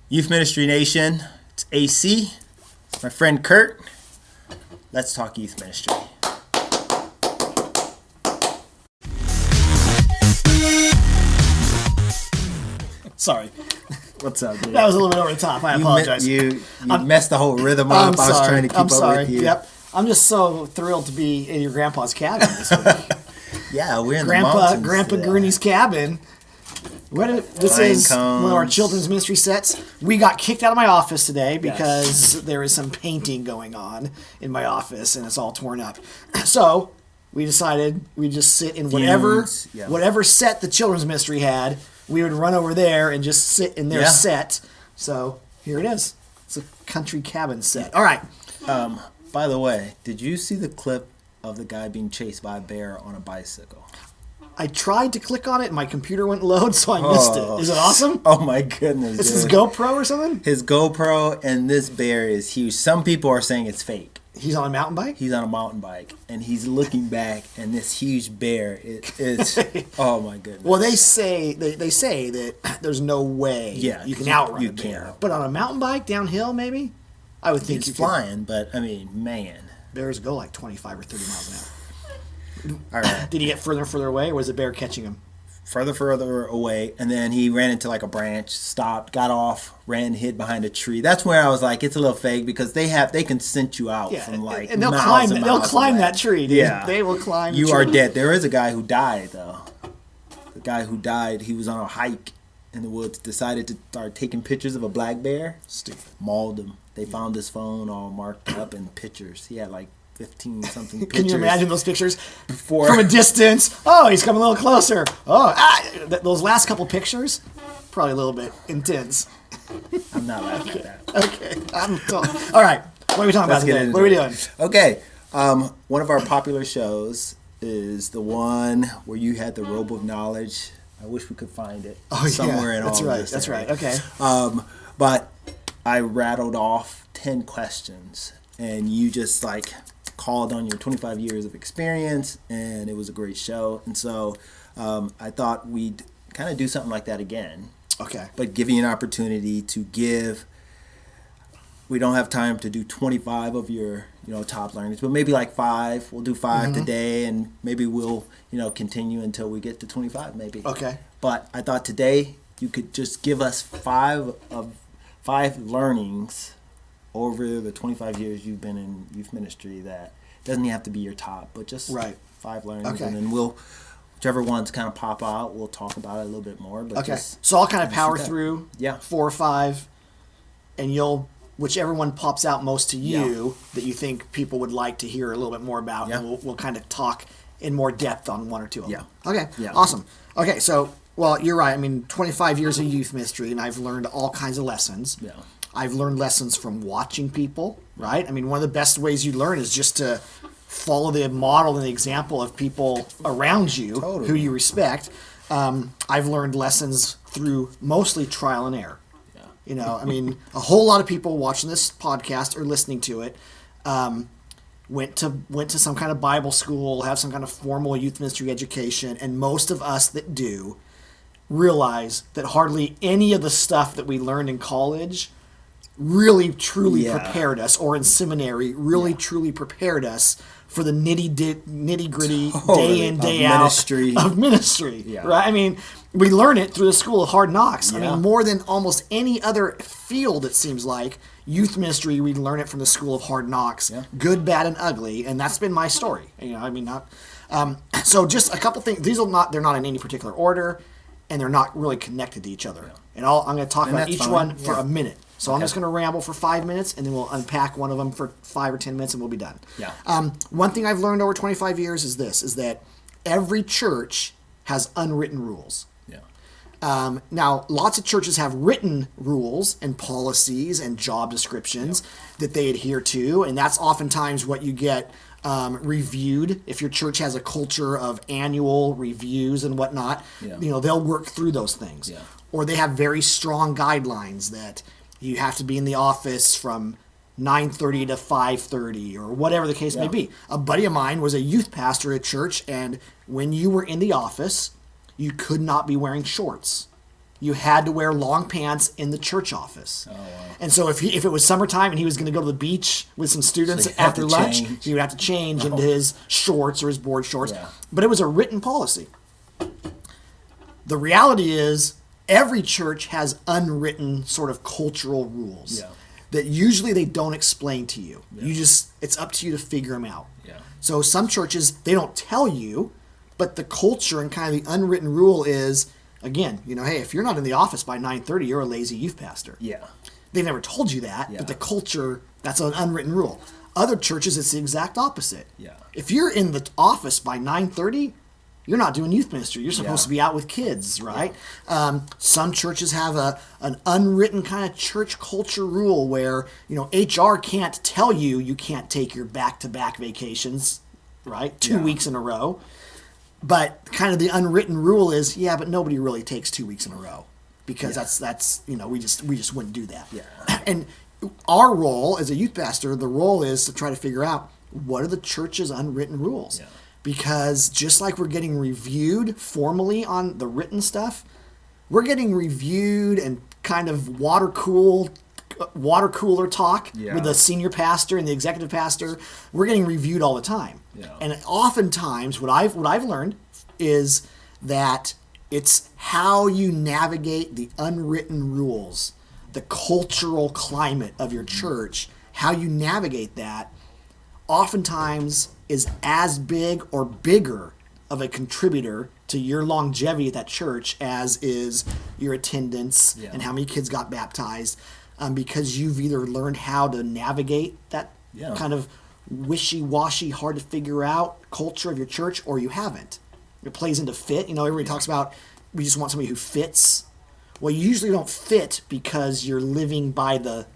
Youth Ministry Nation, it's AC, my friend Kurt. Let's talk youth ministry. Sorry. What's up, dude? That was a little bit over the top. I apologize. You messed the whole rhythm up. I was trying to keep up with you. Yep. I'm just so thrilled to be in your grandpa's cabin this week. Yeah, we're in the mountains. Grandpa Gurney's cabin. This is one of our children's ministry sets. We got kicked out of my office today because there is some painting going on in my office and it's all torn up. So we decided we'd just sit in whatever set the children's ministry had. We would run over there and just sit in their set. So here it is. It's a country cabin set. All right. By the way, did you see the clip of the guy being chased by a bear on a bicycle? I tried to click on it and my computer wouldn't load, so I missed it. Is it awesome? Oh my goodness. It's his GoPro or something? His GoPro, and this bear is huge. Some people are saying it's fake. He's on a mountain bike? He's on a mountain bike, and he's looking back, and this huge bear is oh my goodness. Well, they say that there's no way you can outrun a bear. But on a mountain bike downhill, maybe? I would think he's flying, but I mean, man. Bears go like 25 or 30 miles an hour. All right. Did he get further and further away, or was the bear catching him? Further away, and then he ran into like a branch, stopped, got off, ran, hid behind a tree. That's where I was like, it's a little fake because they can scent you out from like and they'll miles climb. They'll climb that tree. Dude. Yeah, they will climb. You are dead. There is a guy who died though. The guy who died, he was on a hike in the woods, decided to start taking pictures of a black bear. Stupid. Mauled him. They found his phone all marked up in pictures. He had like 15-something pictures. Can you imagine those pictures from a distance? Oh, he's coming a little closer. Oh, those last couple pictures, probably a little bit intense. I'm not laughing at that. Okay. All right. What are we talking about today? What are we doing? Okay. One of our popular shows is the one where you had the robe of knowledge. I wish we could find it somewhere in all of this. That's right. Okay. But I rattled off 10 questions, and you just like called on your 25 years of experience, and it was a great show. And so I thought we'd kind of do something like that again. Okay. But give you an opportunity to give. We don't have time to do 25 of your top learners, but maybe like 5. We'll do 5 today, and maybe we'll continue until we get to 25 maybe. Okay. But I thought today you could just give us 5 learnings over the 25 years you've been in youth ministry that doesn't have to be your top, but just 5 learnings. Okay. And then whichever ones kind of pop out, we'll talk about it a little bit more. But so I'll kind of power through 4 or 5, and whichever one pops out most to you that you think people would like to hear a little bit more about, and we'll kind of talk in more depth on 1 or 2 of them. Okay, awesome. Okay, so, well, you're right. I mean, 25 years of youth ministry, and I've learned all kinds of lessons. Yeah. I've learned lessons from watching people, right? I mean, one of the best ways you learn is just to follow the model and the example of people around you who you respect. I've learned lessons through mostly trial and error. Yeah. I mean, a whole lot of people watching this podcast or listening to it went to some kind of Bible school, have some kind of formal youth ministry education, and most of us that do realize that hardly any of the stuff that we learned in college really truly prepared us, or in seminary really truly prepared us for the nitty gritty day in day out of ministry. Right? I mean, we learn it through the school of hard knocks. I mean, more than almost any other field, it seems like youth ministry, we learn it from the school of hard knocks, good, bad, and ugly, and that's been my story. So just a couple things. They're not in any particular order, and they're not really connected to each other. And I'm going to talk about each one for a minute. So I'm just going to ramble for 5 minutes, and then we'll unpack one of them for 5 or 10 minutes, and we'll be done. Yeah. One thing I've learned over 25 years is that every church has unwritten rules. Yeah. Now, lots of churches have written rules and policies and job descriptions that they adhere to, and that's oftentimes what you get reviewed. If your church has a culture of annual reviews and whatnot, they'll work through those things. Yeah. Or they have very strong guidelines that you have to be in the office from 9:30 to 5:30 or whatever the case may be. A buddy of mine was a youth pastor at church, and when you were in the office, you could not be wearing shorts. you had to wear long pants in the church office. Oh, wow. And so if it was summertime and he was going to go to the beach with some students So you had after to lunch, change. he would have to change into his shorts or his board shorts. Yeah. But it was a written policy. The reality is every church has unwritten sort of cultural rules that usually they don't explain to you. It's up to you to figure them out. Yeah. So some churches, they don't tell you, but the culture and kind of the unwritten rule is, again, hey, if you're not in the office by 9:30, you're a lazy youth pastor. Yeah. They've never told you that, Yeah. but the culture, that's an unwritten rule. Other churches, it's the exact opposite. Yeah. If you're in the office by 9:30, you're not doing youth ministry. You're supposed to be out with kids, right? Some churches have an unwritten kind of church culture rule where, HR can't tell you can't take your back-to-back vacations, right? 2 weeks in a row. But kind of the unwritten rule is, but nobody really takes 2 weeks in a row because that's we just wouldn't do that. Yeah. And our role as a youth pastor, the role is to try to figure out what are the church's unwritten rules. Yeah. Because just like we're getting reviewed formally on the written stuff, we're getting reviewed and kind of water cooler talk with the senior pastor and the executive pastor. We're getting reviewed all the time. Yeah. And oftentimes what I've learned is that it's how you navigate the unwritten rules, the cultural climate of your church, how you navigate that oftentimes is as big or bigger of a contributor to your longevity at that church as is your attendance and how many kids got baptized, because you've either learned how to navigate that kind of wishy-washy, hard to figure out culture of your church, or you haven't. It plays into fit. Everybody talks about we just want somebody who fits. Well, you usually don't fit because you're living by the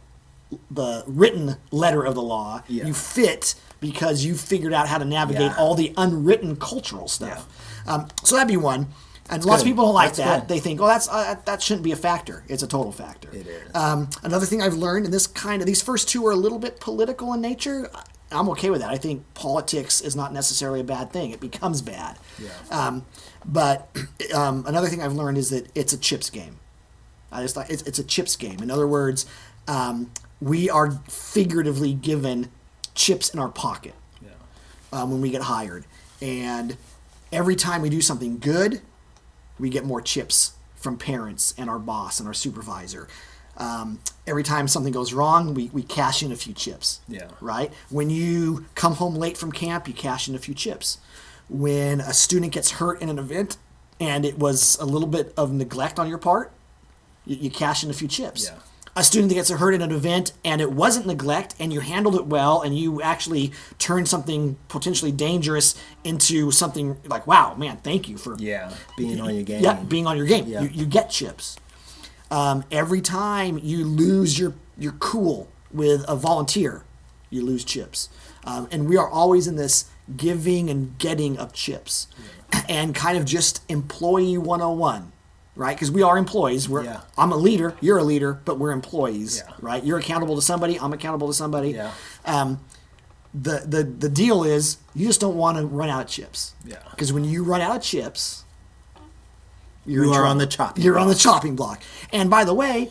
written letter of the law. Yeah. You fit because you figured out how to navigate all the unwritten cultural stuff. So that'd be one. And lots of people don't like that. They think, that shouldn't be a factor. It's a total factor. It is. Another thing I've learned, and these first two are a little bit political in nature. I'm okay with that. I think politics is not necessarily a bad thing. It becomes bad. Yeah. But another thing I've learned is that it's a chips game. I just thought it's a chips game. In other words, we are figuratively given chips in our pocket when we get hired. And every time we do something good, we get more chips from parents and our boss and our supervisor. Every time something goes wrong, we cash in a few chips. Yeah. Right? When you come home late from camp, you cash in a few chips. When a student gets hurt in an event and it was a little bit of neglect on your part, you cash in a few chips. Yeah. A student that gets hurt in an event and it wasn't neglect and you handled it well and you actually turned something potentially dangerous into something like, wow, man, thank you for being on your game. Yeah, being on your game. Yeah. You get chips. Every time you lose your cool with a volunteer, you lose chips. And we are always in this giving and getting of chips. And kind of just employee 101. Right, because we are employees. I'm a leader, you're a leader, but we're employees. Right, you're accountable to somebody. I'm accountable to somebody. The deal is you just don't want to run out of chips. Because when you run out of chips, you are on the chopping. You're on the chopping block. And by the way,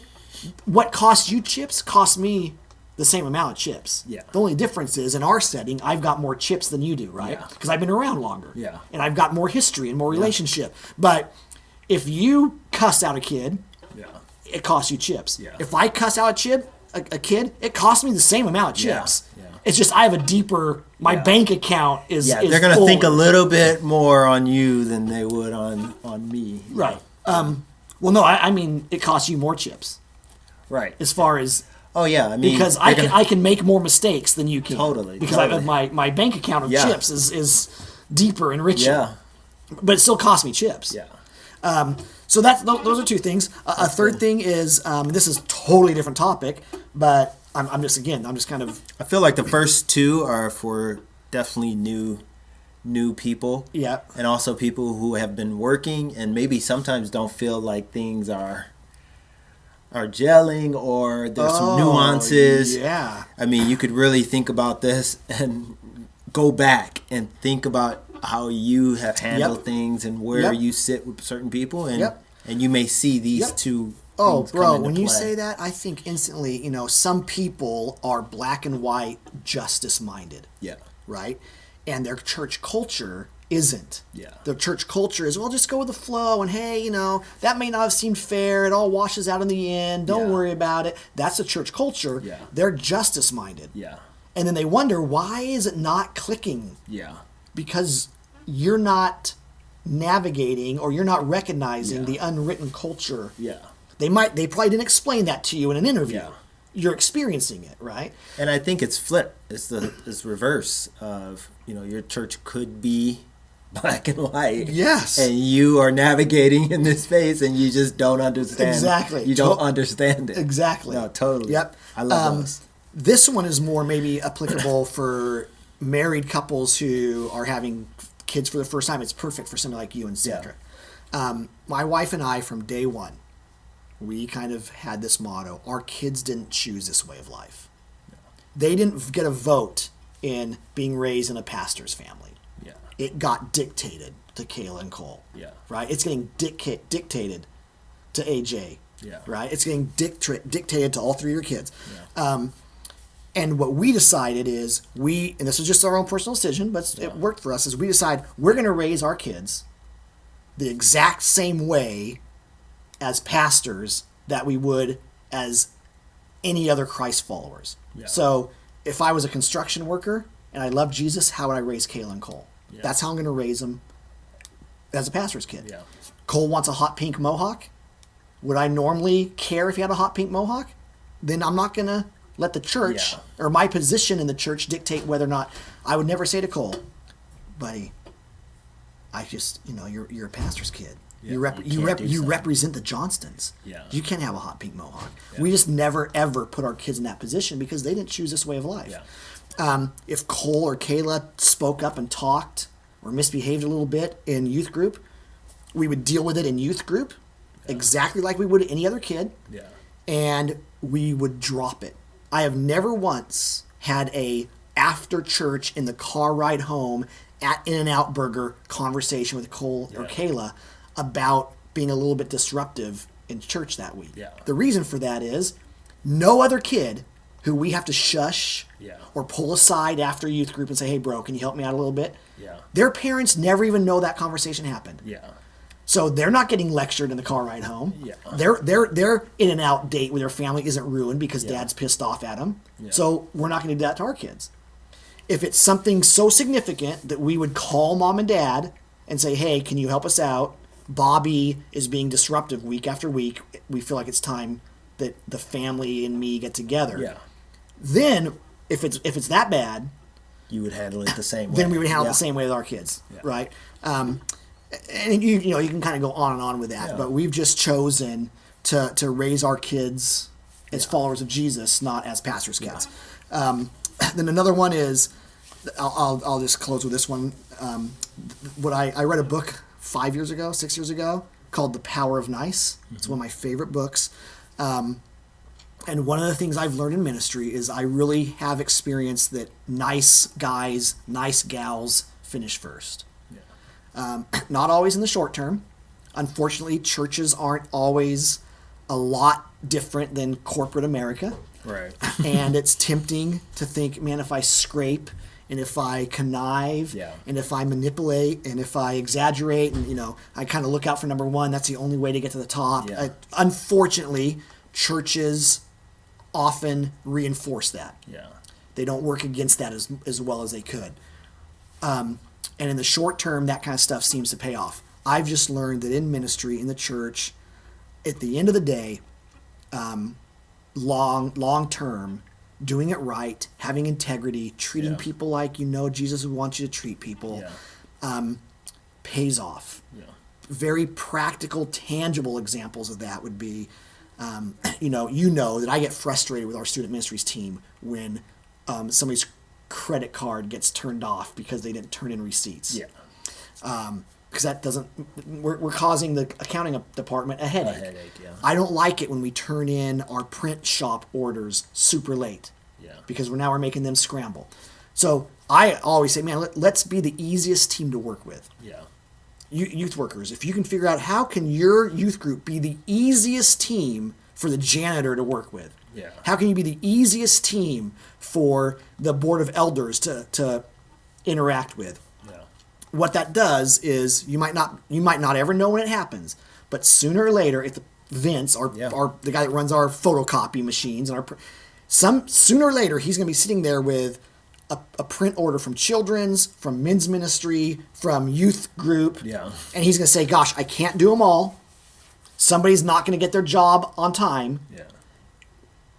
what costs you chips costs me the same amount of chips. The only difference is in our setting, I've got more chips than you do. Right, because I've been around longer. And I've got more history and more relationship. But if you cuss out a kid, it costs you chips. If I cuss out a kid, it costs me the same amount of chips. It's just I have a deeper. My bank account is. They're going to think a little bit more on you than they would on me. Right. Well, no, I mean it costs you more chips. Right. As far as. Oh yeah, I mean because I can make more mistakes than you can. Totally. Because my bank account of chips is deeper and richer. But it still costs me chips. So those are two things. A third thing is this is a totally different topic, but I'm just kind of. I feel like the first two are for definitely new people. And also people who have been working and maybe sometimes don't feel like things are gelling or there's some nuances. I mean, you could really think about this and go back and think about how you have handled things and where you sit with certain people and And you may see these two. Oh, things bro, come into when you play. say that, I think instantly, some people are black and white justice minded. Yeah. Right? And their church culture isn't. Yeah. Their church culture is, well, just go with the flow, and hey, that may not have seemed fair. It all washes out in the end. Don't worry about it. That's the church culture. Yeah. They're justice minded. Yeah. And then they wonder, why is it not clicking? Yeah. Because you're not navigating or you're not recognizing the unwritten culture. Yeah. They probably didn't explain that to you in an interview. Yeah. You're experiencing it, right? And I think it's flip. It's reverse of, your church could be black and white. Yes. And you are navigating in this space and you just don't understand. Exactly. You don't understand it. Exactly. No, totally. Yep. I love those. This one is more maybe applicable for married couples who are having kids for the first time. It's perfect for somebody like you and Sandra. Yeah. My wife and I, from day one, we kind of had this motto: our kids didn't choose this way of life. No. They didn't get a vote in being raised in a pastor's family. Yeah. It got dictated to Kayla and Cole. Yeah. Right? It's getting dictated to AJ. Yeah. Right? It's getting dictated to all three of your kids. Yeah. And what we decided is and this was just our own personal decision, but it worked for us, is we decide we're going to raise our kids the exact same way as pastors that we would as any other Christ followers. Yeah. So if I was a construction worker and I loved Jesus, how would I raise Kayla and Cole? Yeah. That's how I'm going to raise them as a pastor's kid. Yeah. Cole wants a hot pink mohawk. Would I normally care if he had a hot pink mohawk? Then I'm not going to let the church or my position in the church dictate whether or not. I would never say to Cole, buddy, I just, you're a pastor's kid. Yeah, you represent the Johnstons. Yeah. You can't have a hot pink mohawk. Yeah. We just never, ever put our kids in that position because they didn't choose this way of life. Yeah. If Cole or Kayla spoke up and talked or misbehaved a little bit in youth group, we would deal with it in youth group exactly like we would any other kid. Yeah. And we would drop it. I have never once had a after church in the car ride home at In-N-Out Burger conversation with Cole or Kayla about being a little bit disruptive in church that week. Yeah. The reason for that is no other kid who we have to shush or pull aside after youth group and say, hey, bro, can you help me out a little bit? Yeah. Their parents never even know that conversation happened. Yeah. So they're not getting lectured in the car ride home. Yeah. Their In-N-Out date with their family isn't ruined because dad's pissed off at them. Yeah. So we're not going to do that to our kids. If it's something so significant that we would call mom and dad and say, hey, can you help us out? Bobby is being disruptive week after week. We feel like it's time that the family and me get together. Yeah. Then, if it's that bad, you would handle it the same way. Then we would handle it the same way with our kids, right? And you can kind of go on and on with that, but we've just chosen to raise our kids as followers of Jesus, not as pastors' kids. Yeah. Then another one is, I'll just close with this one. I read a book 6 years ago, called The Power of Nice. Mm-hmm. It's one of my favorite books. And one of the things I've learned in ministry is I really have experienced that nice guys, nice gals finish first. Yeah. Not always in the short term. Unfortunately, churches aren't always a lot different than corporate America. Right. And it's tempting to think, man, if I scrape and if I connive and if I manipulate and if I exaggerate and, I kind of look out for number one, that's the only way to get to the top. Yeah. Unfortunately, churches often reinforce that. Yeah. They don't work against that as well as they could. And in the short term, that kind of stuff seems to pay off. I've just learned that in ministry, in the church, at the end of the day, long term, doing it right, having integrity, treating people like Jesus would want you to treat people, pays off. Yeah. Very practical, tangible examples of that would be, that I get frustrated with our student ministries team when somebody's credit card gets turned off because they didn't turn in receipts. Yeah. Because that doesn't, we're causing the accounting department a headache. Yeah. I don't like it when we turn in our print shop orders super late. Yeah. Because we're making them scramble. So I always say, man, let's be the easiest team to work with. Yeah. youth workers, if you can figure out how can your youth group be the easiest team for the janitor to work with. Yeah. How can you be the easiest team for the board of elders to interact with? Yeah. What that does is you might not ever know when it happens, but sooner or later, if Vince, the guy that runs our photocopy machines and sooner or later he's going to be sitting there with a print order from children's, from men's ministry, from youth group, and he's going to say, "Gosh, I can't do them all. Somebody's not going to get their job on time." Yeah.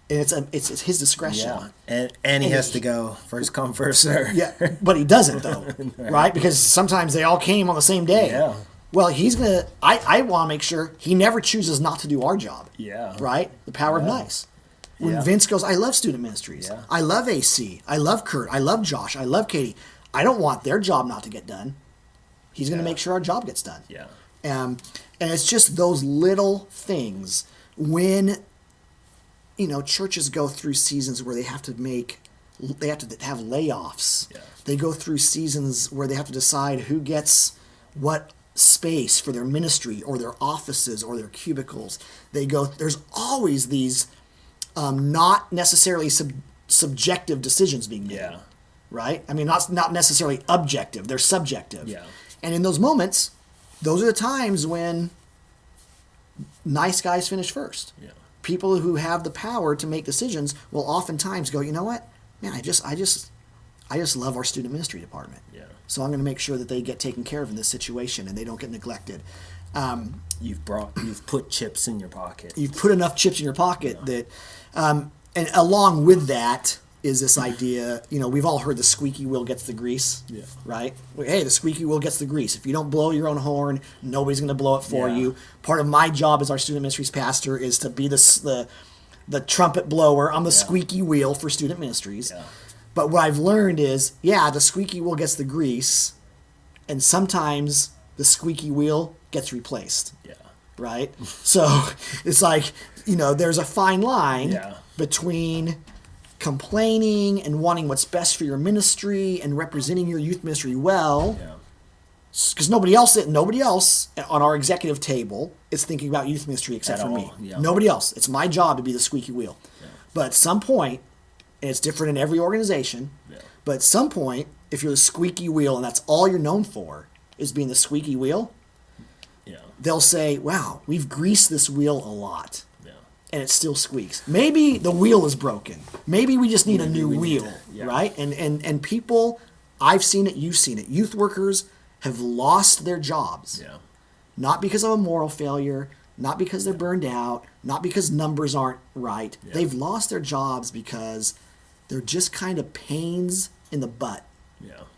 And it's his discretion. Yeah. And he has to go first come, first serve. Yeah, but he doesn't though, right? Because sometimes they all came on the same day. Yeah. Well, he's gonna. I want to make sure he never chooses not to do our job. Yeah. Right. The power of nice. When Vince goes, I love student ministries. Yeah. I love AC. I love Kurt. I love Josh. I love Katie. I don't want their job not to get done. He's going to make sure our job gets done. Yeah. And it's just those little things when, churches go through seasons where they have to have layoffs. Yeah. They go through seasons where they have to decide who gets what space for their ministry or their offices or their cubicles. There's always these not necessarily subjective decisions being made. Yeah. Right? I mean, not necessarily objective. They're subjective. Yeah. And in those moments, those are the times when nice guys finish first. Yeah. People who have the power to make decisions will oftentimes go, you know what? Man, I just love our student ministry department. Yeah. So I'm going to make sure that they get taken care of in this situation and they don't get neglected. You've put chips in your pocket. You've put enough chips in your pocket that, and along with that is this idea, we've all heard the squeaky wheel gets the grease, right? Hey, the squeaky wheel gets the grease. If you don't blow your own horn, nobody's going to blow it for you. Part of my job as our student ministries pastor is to be the trumpet blower. I'm the squeaky wheel for student ministries. Yeah. But what I've learned is, the squeaky wheel gets the grease, and sometimes the squeaky wheel gets replaced. Yeah. Right? So it's like, there's a fine line between complaining and wanting what's best for your ministry and representing your youth ministry well. Because nobody else on our executive table is thinking about youth ministry except for me. Yeah. Nobody else. It's my job to be the squeaky wheel. Yeah. But at some point, and it's different in every organization, but at some point, if you're the squeaky wheel and that's all you're known for is being the squeaky wheel, they'll say, wow, we've greased this wheel a lot. And it still squeaks. Maybe the wheel is broken. Maybe we just need a new wheel, right? And people, I've seen it, you've seen it. Youth workers have lost their jobs. Yeah. Not because of a moral failure, not because they're burned out, not because numbers aren't right. Yeah. They've lost their jobs because they're just kind of pains in the butt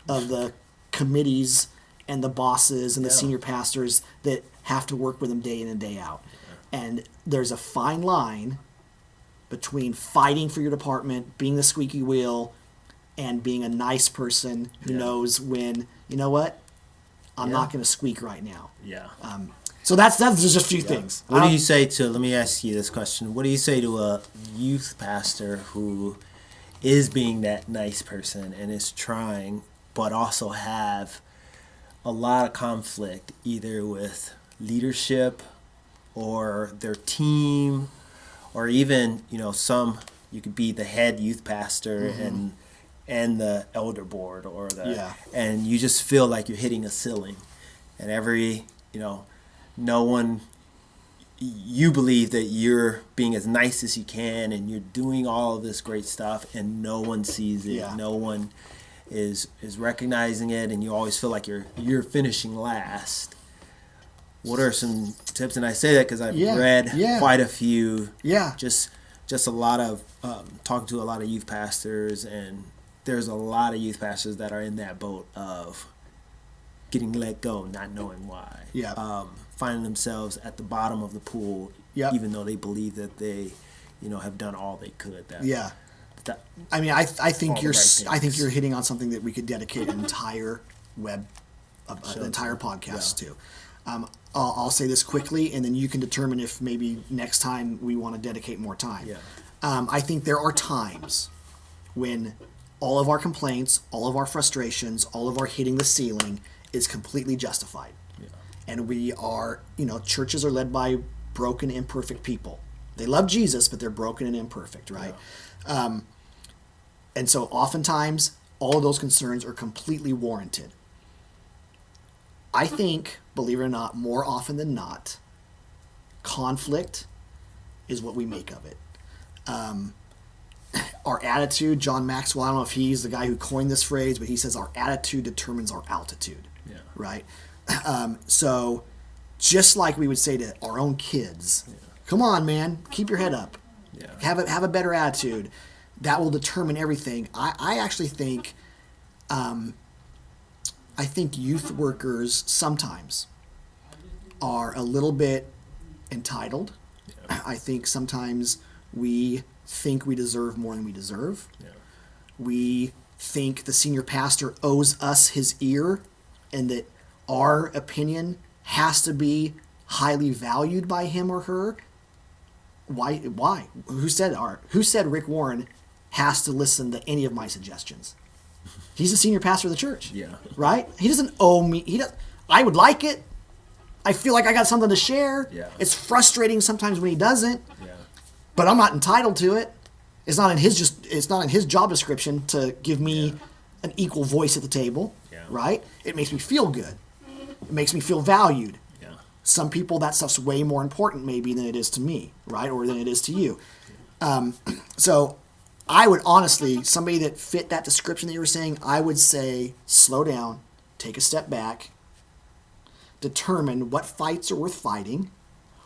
of the committees and the bosses and the senior pastors that have to work with them day in and day out. And there's a fine line between fighting for your department, being the squeaky wheel, and being a nice person who knows when, you know what, I'm not going to squeak right now. Yeah. So that's just a few things. What do you say to, let me ask you this question. What do you say to a youth pastor who is being that nice person and is trying, but also have a lot of conflict either with leadership or their team, or even, you could be the head youth pastor and the elder board or and you just feel like you're hitting a ceiling, and no one, you believe that you're being as nice as you can and you're doing all of this great stuff and no one sees it. Yeah. No one is recognizing it, and you always feel like you're finishing last. What are some tips? And I say that because I've read quite a few. Yeah. Just a lot of talking to a lot of youth pastors, and there's a lot of youth pastors that are in that boat of getting let go, not knowing why. Yeah. Finding themselves at the bottom of the pool, even though they believe that they, have done all they could. I think you're hitting on something that we could dedicate an entire an entire podcast to. I'll say this quickly, and then you can determine if maybe next time we want to dedicate more time. Yeah. I think there are times when all of our complaints, all of our frustrations, all of our hitting the ceiling is completely justified. Yeah. And we are, churches are led by broken, imperfect people. They love Jesus, but they're broken and imperfect, right? Yeah. And so oftentimes, all of those concerns are completely warranted. I think, believe it or not, more often than not, conflict is what we make of it. Our attitude, John Maxwell, I don't know if he's the guy who coined this phrase, but he says our attitude determines our altitude. Yeah. Right? So just like we would say to our own kids, come on, man, keep your head up. Yeah. Have a better attitude. That will determine everything. I actually think youth workers sometimes are a little bit entitled. Yeah. I think sometimes we think we deserve more than we deserve. Yeah. We think the senior pastor owes us his ear and that our opinion has to be highly valued by him or her. Why? Who said Rick Warren has to listen to any of my suggestions? He's the senior pastor of the church. Yeah. Right? He doesn't owe me. I would like it. I feel like I got something to share. Yeah. It's frustrating sometimes when he doesn't. Yeah. But I'm not entitled to it. It's not in his job description to give me an equal voice at the table. Yeah. Right? It makes me feel good. It makes me feel valued. Yeah. Some people, that stuff's way more important maybe than it is to me, right? Or than it is to you. So I would honestly, somebody that fit that description that you were saying, I would say slow down, take a step back, determine what fights are worth fighting,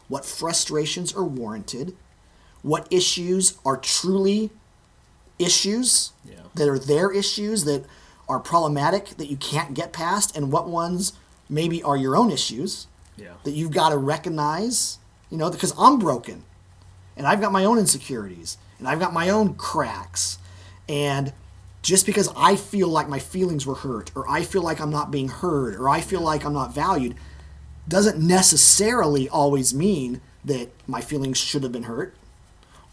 what frustrations are warranted, what issues are truly issues that are their issues that are problematic that you can't get past, and what ones maybe are your own issues that you've got to recognize, because I'm broken and I've got my own insecurities and I've got my own cracks. And just because I feel like my feelings were hurt, or I feel like I'm not being heard, or I feel like I'm not valued, doesn't necessarily always mean that my feelings should have been hurt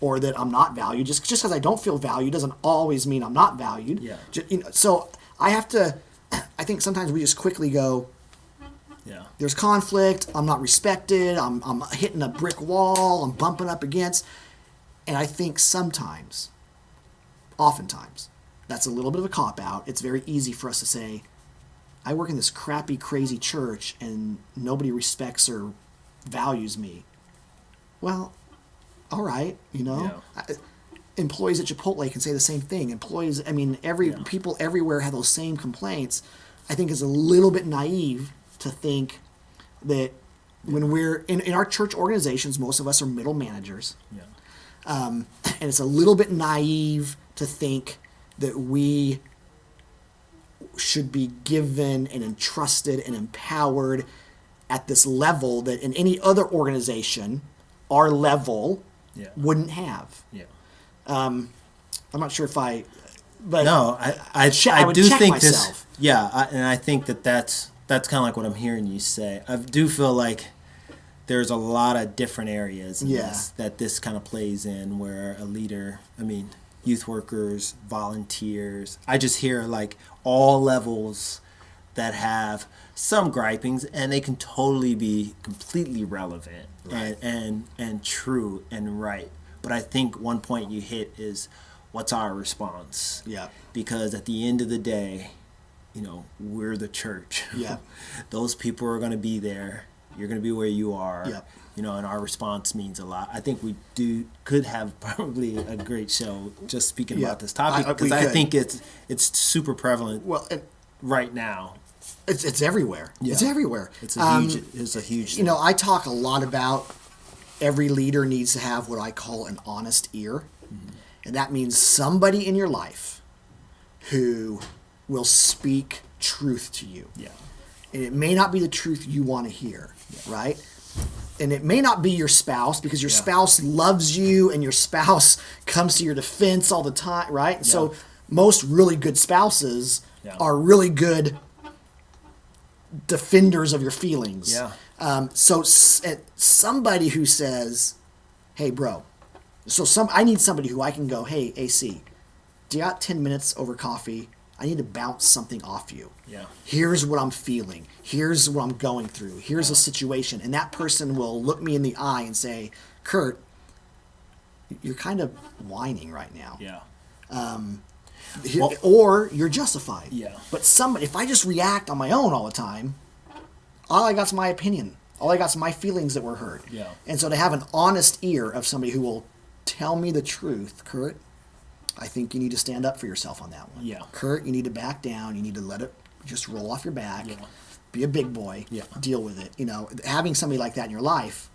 or that I'm not valued. Just because I don't feel valued doesn't always mean I'm not valued. Yeah. So I think sometimes we just quickly go, there's conflict, I'm not respected, I'm hitting a brick wall, I'm bumping up against. And I think oftentimes, that's a little bit of a cop-out. It's very easy for us to say, I work in this crappy, crazy church and nobody respects or values me. Well, all right, employees at Chipotle can say the same thing. People everywhere have those same complaints. I think it's a little bit naive to think that when we're in our church organizations, most of us are middle managers. Yeah. And it's a little bit naive to think that we should be given and entrusted and empowered at this level that in any other organization, our level wouldn't have. Yeah. I'm not sure if I do think myself. This. Yeah, and I think that's kind of like what I'm hearing you say. I do feel like there's a lot of different areas in this kind of plays in, where a leader, youth workers, volunteers, I just hear like all levels that have some gripings, and they can totally be completely relevant, right, and true and right. But I think one point you hit is, what's our response? Yeah. Because at the end of the day, we're the church. Yeah. Those people are going to be there. You're going to be where you are. Yep. And our response means a lot. I think we could have probably a great show just speaking about this topic, because I think it's super prevalent right now. It's everywhere. Yeah. It's everywhere. It's a huge thing. I talk a lot about every leader needs to have what I call an honest ear. Mm-hmm. And that means somebody in your life who will speak truth to you. Yeah. And it may not be the truth you want to hear, right? And it may not be your spouse, because your spouse loves you and your spouse comes to your defense all the time, right? Yeah. So most really good spouses are really good defenders of your feelings. Yeah. So somebody who says, hey, bro, I need somebody who I can go, hey, AC, do you got 10 minutes over coffee I need to bounce something off you. Yeah. Here's what I'm feeling. Here's what I'm going through. Here's a situation. And that person will look me in the eye and say, Kurt, you're kind of whining right now. Yeah. Or you're justified. Yeah. But if I just react on my own all the time, all I got's my opinion. All I got's my feelings that were hurt. Yeah. And so to have an honest ear of somebody who will tell me the truth, Kurt, I think you need to stand up for yourself on that one. Yeah. Kurt, you need to back down. You need to let it just roll off your back. Yeah. Be a big boy. Yeah. Deal with it. Having somebody like that in your life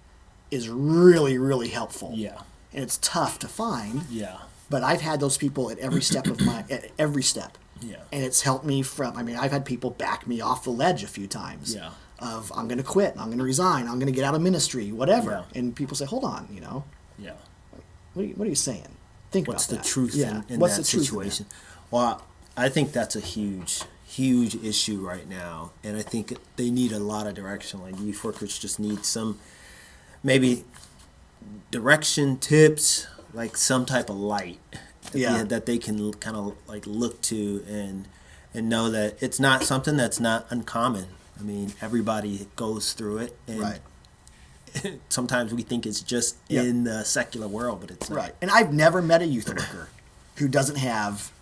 is really, really helpful. Yeah. And it's tough to find. Yeah. But I've had those people at every step at every step. Yeah. And it's helped me I've had people back me off the ledge a few times. Yeah. Of, I'm going to quit, I'm going to resign, I'm going to get out of ministry, whatever. Yeah. And people say, hold on, Yeah. What are you saying? Think What's about the that. truth in What's that the truth situation? Well, I think that's a huge issue right now. And I think they need a lot of direction. Like youth workers just need some maybe direction, tips, like some type of light that they can kind of like look to and know that it's not something that's not uncommon. I mean, everybody goes through it, and Right. sometimes we think it's just in the secular world, but it's not. Right. And I've never met a youth worker who doesn't have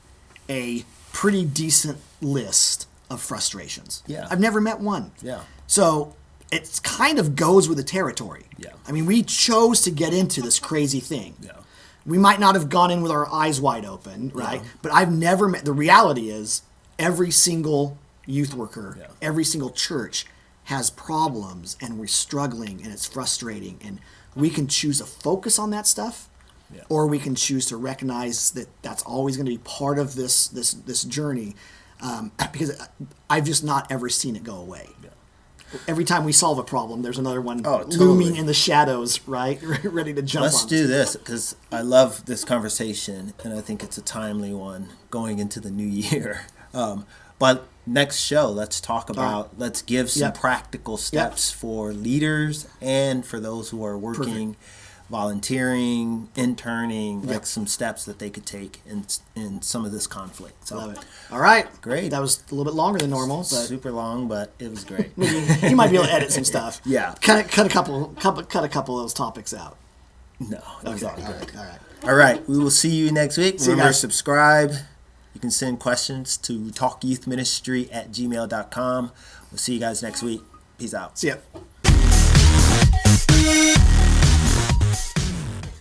a pretty decent list of frustrations. Yeah. I've never met one. Yeah. So it kind of goes with the territory. Yeah. I mean, we chose to get into this crazy thing. Yeah. We might not have gone in with our eyes wide open, right? Yeah. But I've never met, the reality is every single youth worker, every single church has problems, and we're struggling, and it's frustrating, and we can choose to focus on that stuff, or we can choose to recognize that that's always going to be part of this journey, because I've just not ever seen it go away. Every time we solve a problem, there's another one looming in the shadows, right? Ready to jump on. Let's do this, because I love this conversation, and I think it's a timely one going into the new year. But next show, let's talk about, let's give some practical steps for leaders and for those who are working, volunteering, interning, like some steps that they could take in some of this conflict. So, love it. All right. Great. That was a little bit longer than normal. But super long, but it was great. you might be able to edit some stuff. Yeah. Cut a couple of those topics out. No, it was all good. All right. All right. We will see you next week. See you Remember, guys. subscribe. You can send questions to talkyouthministry@gmail.com. We'll see you guys next week. Peace out. See ya.